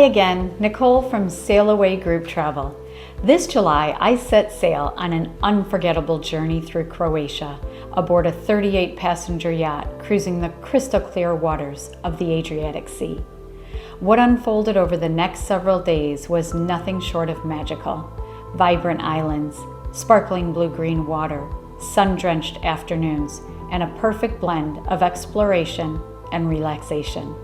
again, Nicole from Sail Away Group Travel. This July, I set sail on an unforgettable journey through Croatia aboard a 38-passenger yacht cruising the crystal clear waters of the Adriatic Sea. What unfolded over the next several days was nothing short of magical. Vibrant islands, sparkling blue-green water, sun-drenched afternoons, and a perfect blend of exploration and relaxation.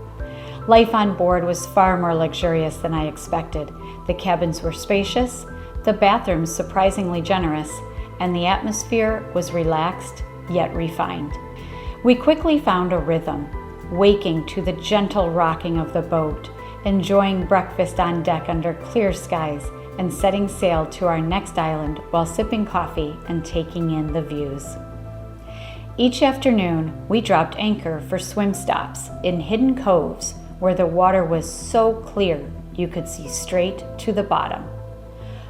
Life on board was far more luxurious than I expected. The cabins were spacious, the bathrooms surprisingly generous, and the atmosphere was relaxed yet refined. We quickly found a rhythm, waking to the gentle rocking of the boat, enjoying breakfast on deck under clear skies, and setting sail to our next island while sipping coffee and taking in the views. Each afternoon, we dropped anchor for swim stops in hidden coves where the water was so clear you could see straight to the bottom.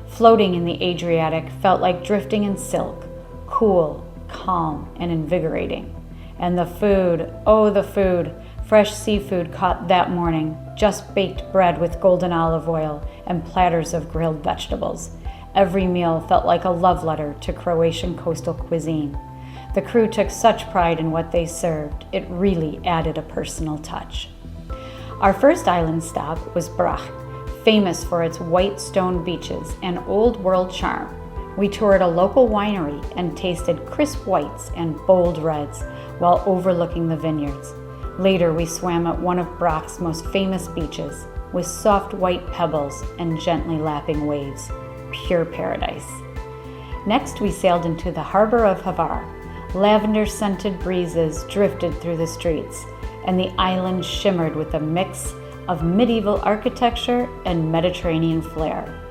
Floating in the Adriatic felt like drifting in silk, cool, calm, and invigorating. And the food, oh the food, fresh seafood caught that morning, just baked bread with golden olive oil and platters of grilled vegetables. Every meal felt like a love letter to Croatian coastal cuisine. The crew took such pride in what they served, it really added a personal touch. Our first island stop was Brač, famous for its white stone beaches and old world charm. We toured a local winery and tasted crisp whites and bold reds while overlooking the vineyards. Later, we swam at one of Brač's most famous beaches with soft white pebbles and gently lapping waves. Pure paradise. Next, we sailed into the harbor of Hvar. Lavender-scented breezes drifted through the streets, and the island shimmered with a mix of medieval architecture and Mediterranean flair.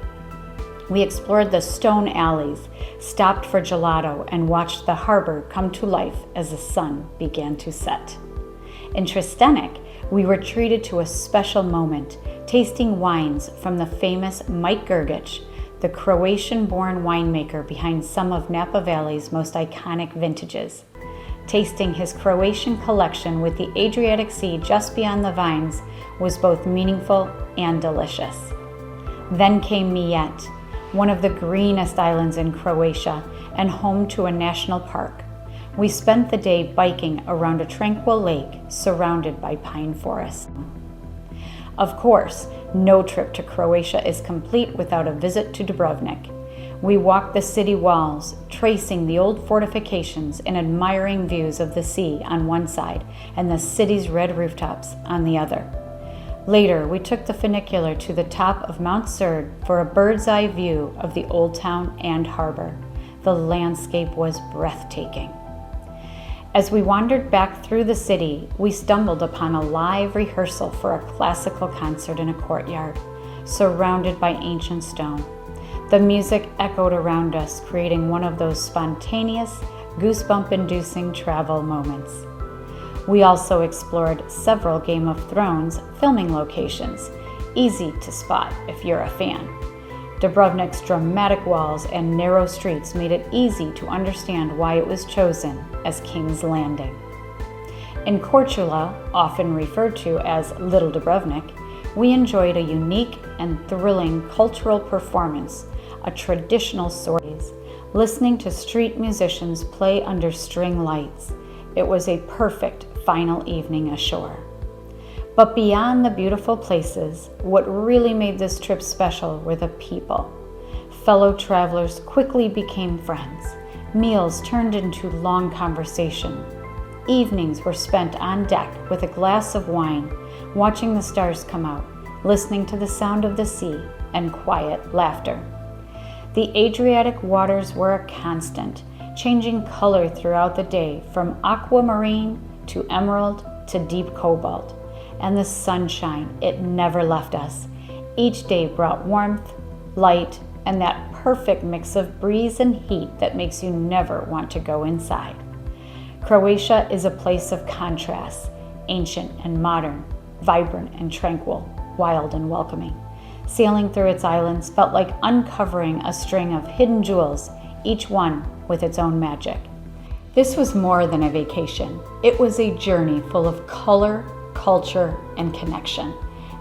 We explored the stone alleys, stopped for gelato, and watched the harbor come to life as the sun began to set. In Trstenik, we were treated to a special moment, tasting wines from the famous Mike Grgic, the Croatian-born winemaker behind some of Napa Valley's most iconic vintages. Tasting his Croatian collection with the Adriatic Sea just beyond the vines was both meaningful and delicious. Then came Yacht, one of the greenest islands in Croatia and home to a national park. We spent the day biking around a tranquil lake surrounded by pine forests. Of course, no trip to Croatia is complete without a visit to Dubrovnik. We walked the city walls, tracing the old fortifications and admiring views of the sea on one side and the city's red rooftops on the other. Later, we took the funicular to the top of Mount Srd for a bird's-eye view of the old town and harbor. The landscape was breathtaking. As we wandered back through the city, we stumbled upon a live rehearsal for a classical concert in a courtyard, surrounded by ancient stone. The music echoed around us, creating one of those spontaneous, goosebump-inducing travel moments. We also explored several Game of Thrones filming locations, easy to spot if you're a fan. Dubrovnik's dramatic walls and narrow streets made it easy to understand why it was chosen as King's Landing. In Korčula, often referred to as Little Dubrovnik, we enjoyed a unique and thrilling cultural performance, a traditional stories, listening to street musicians play under string lights. It was a perfect final evening ashore. But beyond the beautiful places, what really made this trip special were the people. Fellow travelers quickly became friends. Meals turned into long conversation. Evenings were spent on deck with a glass of wine, watching the stars come out, listening to the sound of the sea, and quiet laughter. The Adriatic waters were a constant, changing color throughout the day from aquamarine to emerald to deep cobalt. And the sunshine, it never left us. Each day brought warmth, light, and that perfect mix of breeze and heat that makes you never want to go inside. Croatia is a place of contrasts, ancient and modern, vibrant and tranquil, wild and welcoming. Sailing through its islands felt like uncovering a string of hidden jewels, each one with its own magic. This was more than a vacation. It was a journey full of color, culture, and connection.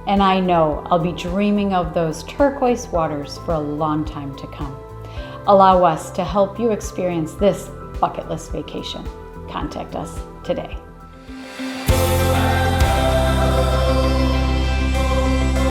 And I know I'll be dreaming of those turquoise waters for a long time to come. Allow us to help you experience this bucket list vacation. Contact us today.